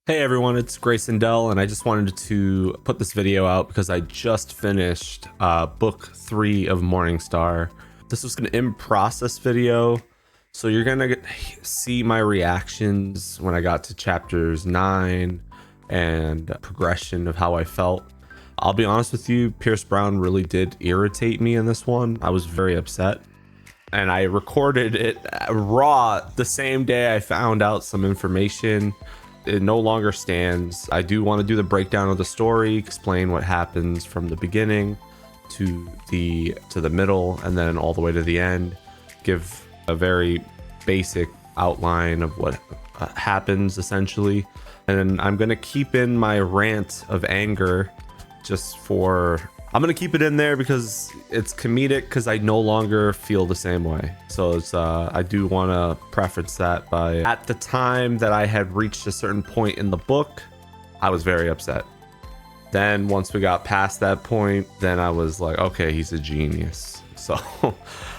Hey everyone, it's GraysonDel, and I just wanted to put this video out because I just finished book 3 of Morningstar. This was an in-process video, so you're gonna see my reactions when I got to chapters 9 and progression of how I felt. I'll be honest with you, Pierce Brown really did irritate me in this one. I was very upset, and I recorded it raw the same day I found out some information. It no longer stands. I do want to do the breakdown of the story, explain what happens from the beginning to the middle and then all the way to the end, give a very basic outline of what happens essentially. And then I'm going to keep in my rant of anger I'm going to keep it in there because it's comedic, because I no longer feel the same way. So it's I do want to preference that by, at the time that I had reached a certain point in the book, I was very upset. Then once we got past that point, then I was like, okay, he's a genius. So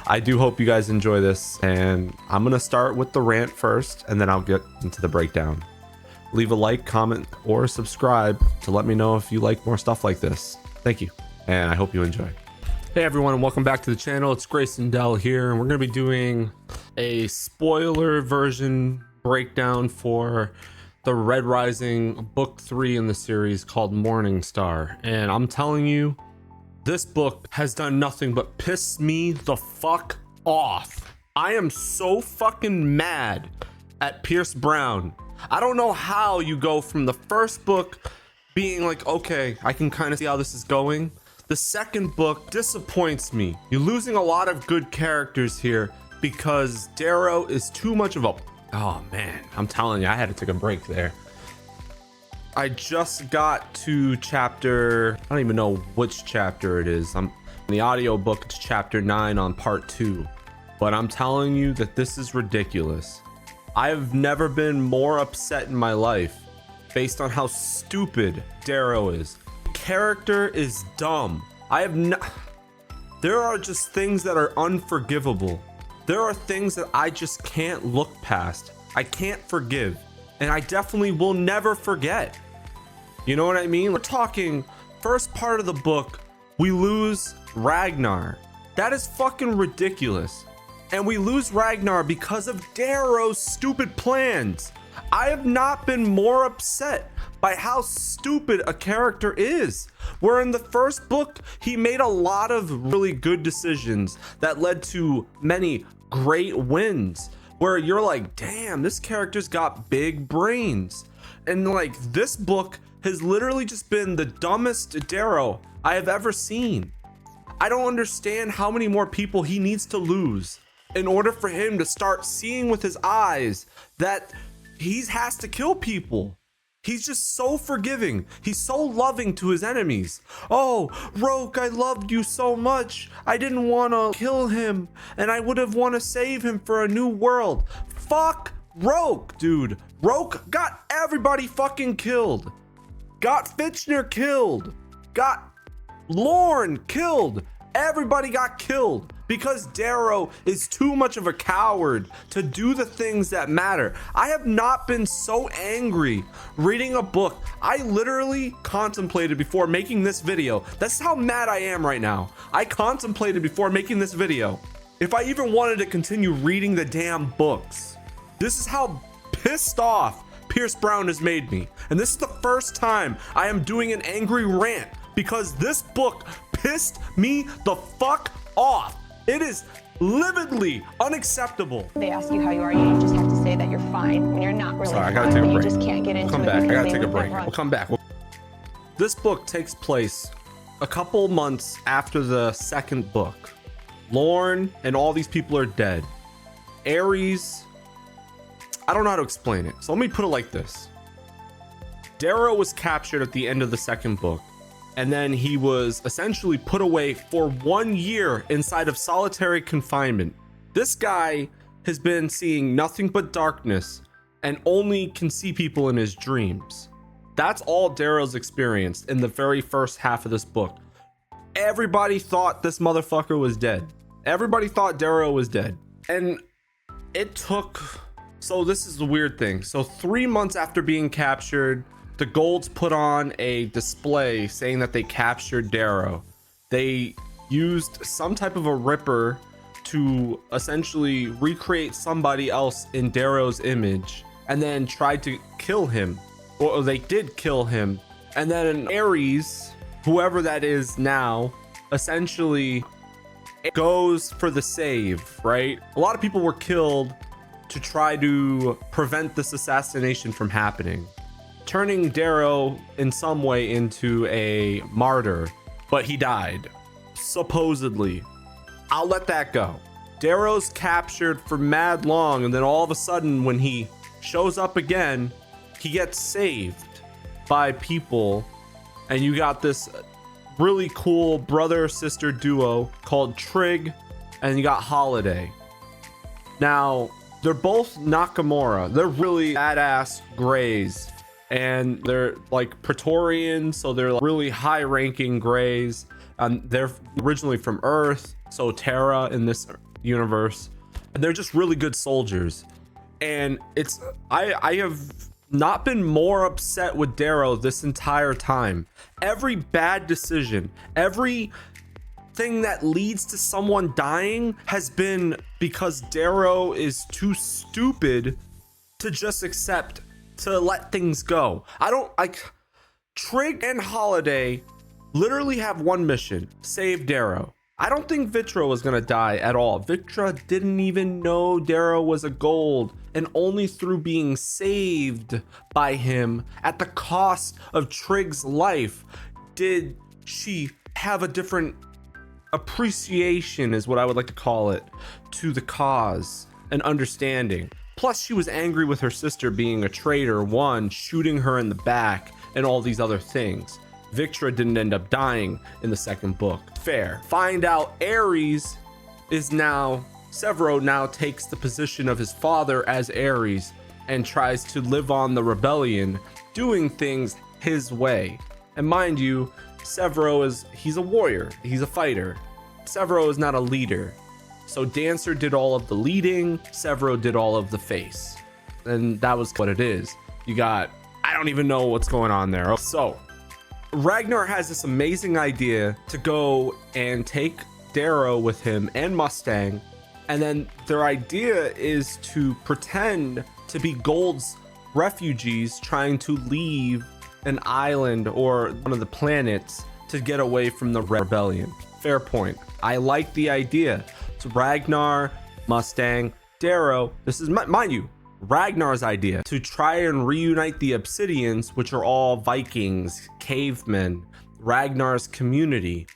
I do hope you guys enjoy this, and I'm going to start with the rant first, and then I'll get into the breakdown. Leave a like, comment, or subscribe to let me know if you like more stuff like this. Thank you, and I hope you enjoy. Hey everyone, and welcome back to the channel. It's GraysonDel here, and we're going to be doing a spoiler version breakdown for the Red Rising book 3 in the series called Morningstar. And I'm telling you, this book has done nothing but piss me the fuck off. I am so fucking mad at Pierce Brown. I don't know how you go from the first book being like, okay, I can kind of see how this is going. The second book disappoints me. You're losing a lot of good characters here because Darrow is too much of a... Oh man, I'm telling you, I had to take a break there. I just got to chapter... I don't even know which chapter it is. I'm in the audiobook, it's chapter 9 on part 2. But I'm telling you that this is ridiculous. I've never been more upset in my life based on how stupid Darrow is. Character is dumb. There are just things that are unforgivable. There are things that I just can't look past. I can't forgive, and I definitely will never forget. You know what I mean? We're talking first part of the book, we lose Ragnar. That is fucking ridiculous. And we lose Ragnar because of Darrow's stupid plans. I have not been more upset by how stupid a character is. Where in the first book, he made a lot of really good decisions that led to many great wins. Where you're like, damn, this character's got big brains. And like, this book has literally just been the dumbest Darrow I have ever seen. I don't understand how many more people he needs to lose in order for him to start seeing with his eyes that he has to kill people. He's just so forgiving. He's so loving to his enemies. Oh, Roke, I loved you so much. I didn't want to kill him, and I would have want to save him for a new world. Fuck Roke, dude. Roke got everybody fucking killed. Got Fitchner killed. Got Lorne killed. Everybody got killed because Darrow is too much of a coward to do the things that matter. I have not been so angry reading a book. I literally contemplated before making this video. That's how mad I am right now. I contemplated before making this video if I even wanted to continue reading the damn books. This is how pissed off Pierce Brown has made me. And this is the first time I am doing an angry rant because this book pissed me the fuck off. It is lividly unacceptable. They ask you how you are, you just have to say that you're fine when you're not really. Sorry, I gotta take a break. You just can't get into Come it. back. I gotta take a break. We'll come back. This book takes place a couple months after the second book. Lorne and all these people are dead. Ares, I don't know how to explain it. So let me put it like this. Darrow was captured at the end of the second book. And then he was essentially put away for 1 year inside of solitary confinement. This guy has been seeing nothing but darkness and only can see people in his dreams. That's all Darrow's experienced in the very first half of this book. Everybody thought this motherfucker was dead. Everybody thought Darrow was dead. And it took So this is the weird thing. So 3 months after being captured, the Golds put on a display saying that they captured Darrow. They used some type of a ripper to essentially recreate somebody else in Darrow's image and then tried to kill him. Or they did kill him. And then Ares, whoever that is now, essentially goes for the save, right? A lot of people were killed to try to prevent this assassination from happening, turning Darrow in some way into a martyr, but he died, supposedly. I'll let that go. Darrow's captured for mad long, and then all of a sudden when he shows up again, he gets saved by people, and you got this really cool brother-sister duo called Trig, and you got Holiday. Now, they're both Nakamura. They're really badass Greys, and they're like Praetorians, so they're really high-ranking Greys. They're originally from Earth, so Terra in this universe, and they're just really good soldiers. And it's I have not been more upset with Darrow this entire time. Every bad decision, every thing that leads to someone dying has been because Darrow is too stupid to just accept, to let things go. I don't like Trig and Holiday literally have one mission: save Darrow. I don't think Vitra was gonna die at all. Vitra didn't even know Darrow was a Gold, and only through being saved by him at the cost of Trig's life did she have a different appreciation, is what I would like to call it, to the cause and understanding. Plus, she was angry with her sister being a traitor, one, shooting her in the back, and all these other things. Victra didn't end up dying in the second book. Fair. Find out Ares is now, Severo now takes the position of his father as Ares and tries to live on the rebellion, doing things his way. And mind you, Severo he's a warrior, he's a fighter. Severo is not a leader. So Dancer did all of the leading, Severo did all of the face. And that was what it is. You got, I don't even know what's going on there. So Ragnar has this amazing idea to go and take Darrow with him and Mustang, and then their idea is to pretend to be Gold's refugees trying to leave an island or one of the planets to get away from the rebellion. Fair point. I like the idea. It's Ragnar, Mustang, Darrow. This is, mind you, Ragnar's idea to try and reunite the Obsidians, which are all Vikings, cavemen, Ragnar's community,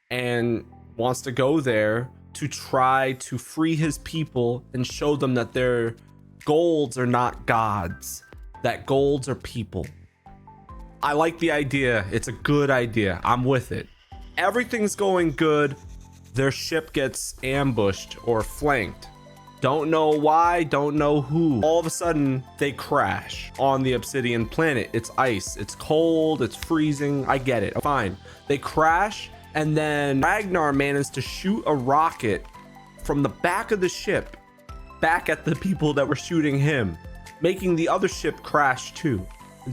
and wants to go there to try to free his people and show them that their Golds are not gods, that Golds are people. I like the idea. It's a good idea. I'm with it. Everything's going good. Their ship gets ambushed or flanked. Don't know why, don't know who. All of a sudden, they crash on the Obsidian planet. It's ice, it's cold, it's freezing. I get it, fine. They crash, and then Ragnar manages to shoot a rocket from the back of the ship back at the people that were shooting him, making the other ship crash too.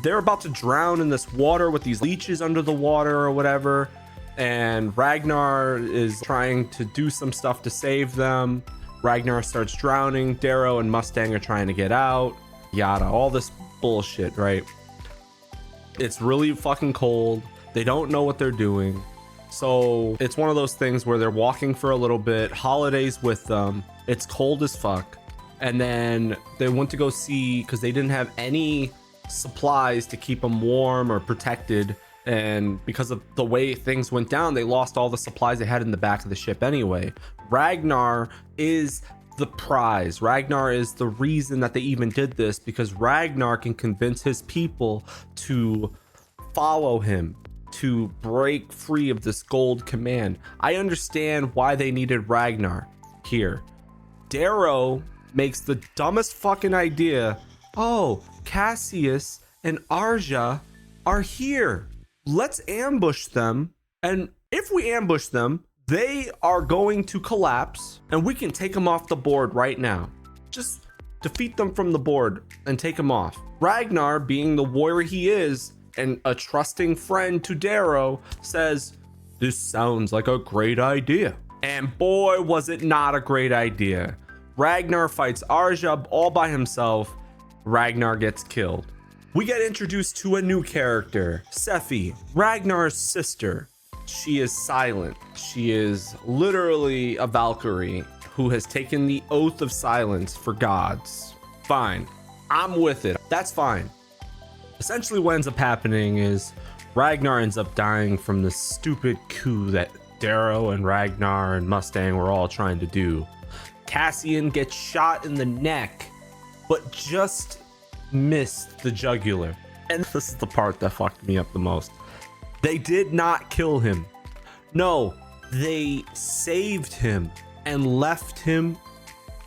They're about to drown in this water with these leeches under the water or whatever, and Ragnar is trying to do some stuff to save them. Ragnar starts drowning. Darrow and Mustang are trying to get out. Yada, all this bullshit, right? It's really fucking cold. They don't know what they're doing. So it's one of those things where they're walking for a little bit. Holiday's with them. It's cold as fuck. And then they went to go see, because they didn't have any supplies to keep them warm or protected. And because of the way things went down, they lost all the supplies they had in the back of the ship anyway. Ragnar is the prize. Ragnar is the reason that they even did this, because Ragnar can convince his people to follow him, to break free of this Gold command. I understand why they needed Ragnar here. Darrow makes the dumbest fucking idea. Oh, Cassius and Arja are here. Let's ambush them. And if we ambush them, they are going to collapse and we can take them off the board right now. Just defeat them from the board and take them off. Ragnar, being the warrior he is and a trusting friend to Darrow, says, "This sounds like a great idea." And boy, was it not a great idea. Ragnar fights Arja all by himself. Ragnar gets killed. We get introduced to a new character, Sephi, Ragnar's sister. She is silent. She is literally a Valkyrie who has taken the oath of silence for gods. Fine, I'm with it. That's fine. Essentially what ends up happening is Ragnar ends up dying from the stupid coup that Darrow and Ragnar and Mustang were all trying to do. Cassian gets shot in the neck, but just missed the jugular. And this is the part that fucked me up the most. They did not kill him. No, they saved him and left him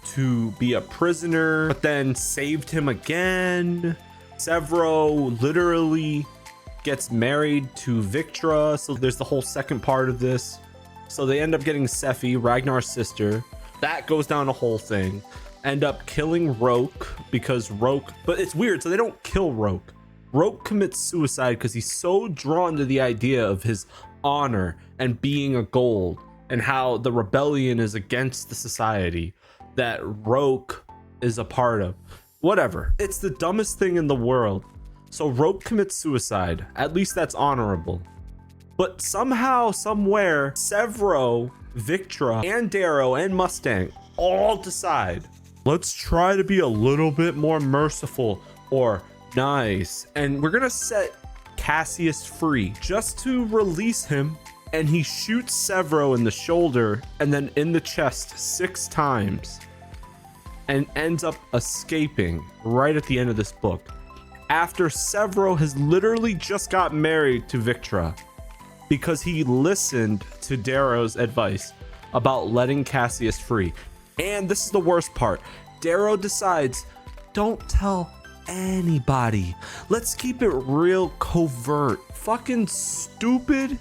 to be a prisoner, but then saved him again. Severo literally gets married to Victra, so there's the whole second part of this. So they end up getting Sephi, Ragnar's sister. That goes down a whole thing. End up killing Roke because Roke, but it's weird, so they don't kill Roke. Roke commits suicide because he's so drawn to the idea of his honor and being a gold and how the rebellion is against the society that Roke is a part of. Whatever. It's the dumbest thing in the world. So Roke commits suicide. At least that's honorable. But somehow, somewhere, Severo, Victra, and Darrow, and Mustang all decide, let's try to be a little bit more merciful or nice. And we're gonna set Cassius free just to release him. And he shoots Severo in the shoulder and then in the chest 6 times and ends up escaping right at the end of this book. After Severo has literally just got married to Victra because he listened to Darrow's advice about letting Cassius free. And this is the worst part. Darrow decides, don't tell anybody. Let's keep it real covert. Fucking stupid.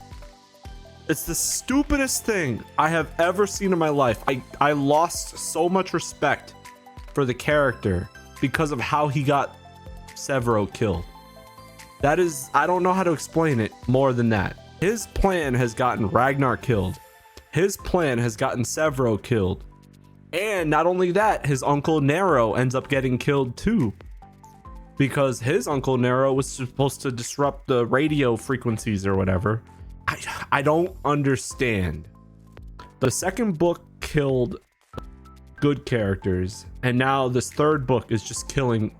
It's the stupidest thing I have ever seen in my life. I lost so much respect for the character because of how he got Severo killed. That is, I don't know how to explain it more than that. His plan has gotten Ragnar killed. His plan has gotten Severo killed. And not only that, his uncle Nero ends up getting killed too. Because his uncle Nero was supposed to disrupt the radio frequencies or whatever. I don't understand. The second book killed good characters, and now this third book is just killing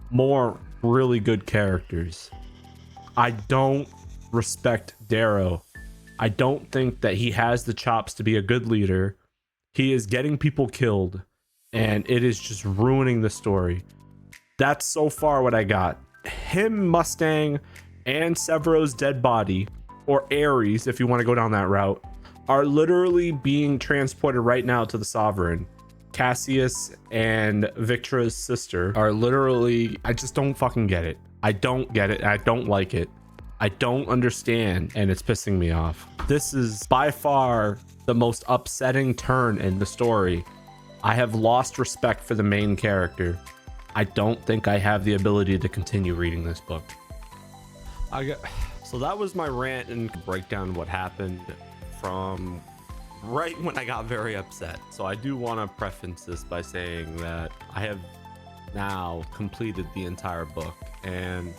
more really good characters. I don't respect Darrow. I don't think that he has the chops to be a good leader. He is getting people killed, and it is just ruining the story. That's so far what I got. Him, Mustang, and Severo's dead body, or Ares, if you want to go down that route, are literally being transported right now to the Sovereign. Cassius and Victra's sister are literally, I just don't fucking get it. I don't get it. I don't like it. I don't understand, and it's pissing me off. This is by far the most upsetting turn in the story. I have lost respect for the main character. I don't think I have the ability to continue reading this book. So that was my rant and breakdown of what happened from right when I got very upset. So I do want to preface this by saying that I have now completed the entire book and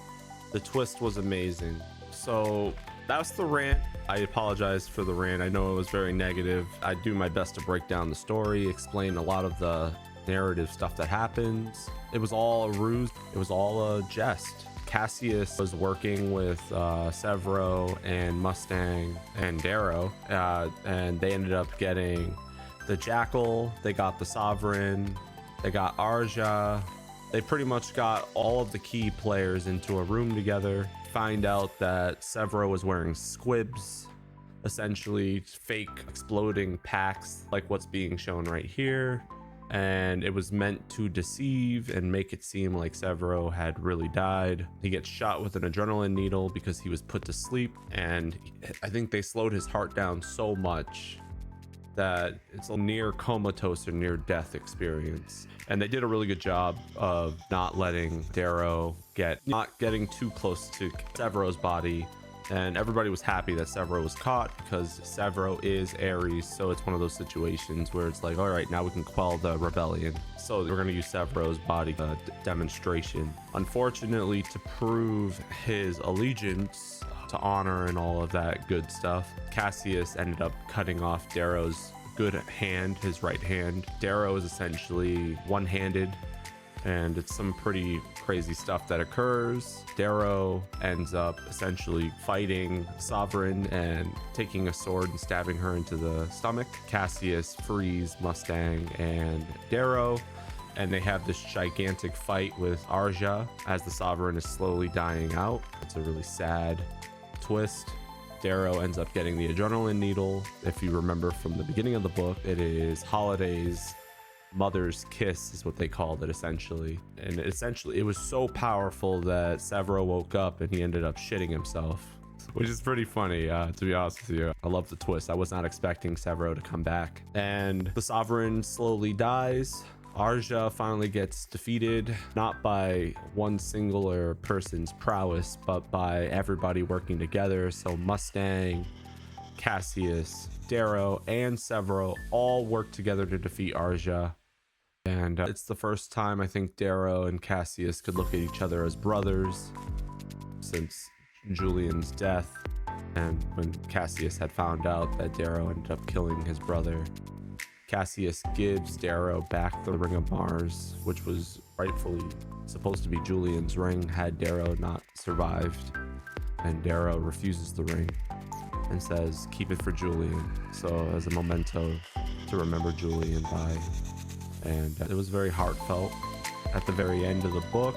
the twist was amazing. So that's the rant. I apologize for the rant. I know it was very negative. I do my best to break down the story, explain a lot of the narrative stuff that happens. It was all a ruse. It was all a jest. Cassius was working with Severo and Mustang and Darrow, and they ended up getting the Jackal, they got the Sovereign, they got Arja. They pretty much got all of the key players into a room together. Find out that Severo was wearing squibs, essentially fake exploding packs like what's being shown right here. And it was meant to deceive and make it seem like Severo had really died. He gets shot with an adrenaline needle because he was put to sleep, and I think they slowed his heart down so much that it's a near comatose or near death experience. And they did a really good job of not letting Darrow not getting too close to Severo's body. And everybody was happy that Severo was caught because Severo is Ares. So it's one of those situations where it's like, all right, now we can quell the rebellion. So we're going to use Severo's body demonstration. Unfortunately, to prove his allegiance, to honor and all of that good stuff, Cassius ended up cutting off Darrow's good hand, his right hand. Darrow is essentially one-handed, and it's some pretty crazy stuff that occurs. Darrow ends up essentially fighting Sovereign and taking a sword and stabbing her into the stomach. Cassius frees Mustang and Darrow, and they have this gigantic fight with Arja as the Sovereign is slowly dying out. It's a really sad twist. Darrow ends up getting the adrenaline needle. If you remember from the beginning of the book, it is Holiday's mother's kiss is what they called it, essentially. And essentially it was so powerful that Severo woke up and he ended up shitting himself, which is pretty funny, to be honest with you. I love the twist. I was not expecting Severo to come back. And the Sovereign slowly dies. Arja finally gets defeated, not by one singular person's prowess, but by everybody working together. So Mustang, Cassius, Darrow, and Severo all work together to defeat Arja. And it's the first time I think Darrow and Cassius could look at each other as brothers since Julian's death, and when Cassius had found out that Darrow ended up killing his brother. Cassius gives Darrow back the Ring of Mars, which was rightfully supposed to be Julian's ring had Darrow not survived. And Darrow refuses the ring and says, keep it for Julian. So as a memento to remember Julian by. And it was very heartfelt. At the very end of the book,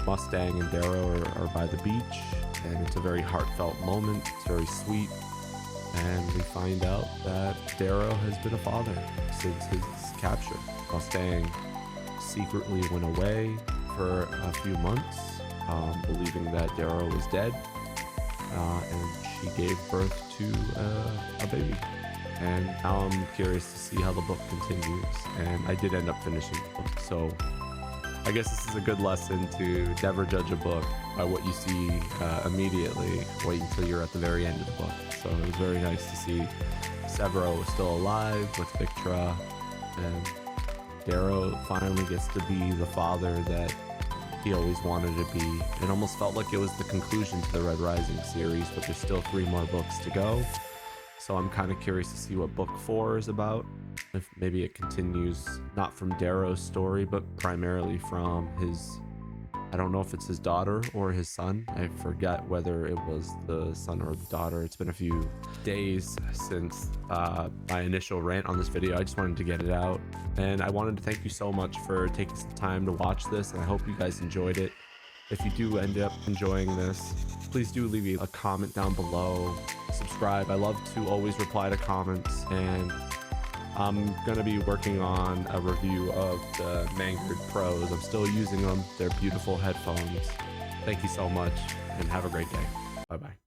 Mustang and Darrow are by the beach, and it's a very heartfelt moment. It's very sweet. And we find out that Darrow has been a father since his capture. Mustang secretly went away for a few months, believing that Darrow was dead, and she gave birth to a baby. And now I'm curious to see how the book continues, and I did end up finishing the book. So I guess this is a good lesson to never judge a book by what you see immediately. Wait until you're at the very end of the book. So it was very nice to see Severo was still alive with Victra, and Darrow finally gets to be the father that he always wanted to be. It almost felt like it was the conclusion to the Red Rising series, but there's still 3 more books to go. So I'm kind of curious to see what book 4 is about. If maybe it continues not from Darrow's story, but primarily from his, I don't know if it's his daughter or his son. I forget whether it was the son or the daughter. It's been a few days since my initial rant on this video. I just wanted to get it out. And I wanted to thank you so much for taking some time to watch this, and I hope you guys enjoyed it. If you do end up enjoying this, please do leave a comment down below. Subscribe. I love to always reply to comments, and I'm going to be working on a review of the Mangard Pros. I'm still using them. They're beautiful headphones. Thank you so much, and have a great day. Bye-bye.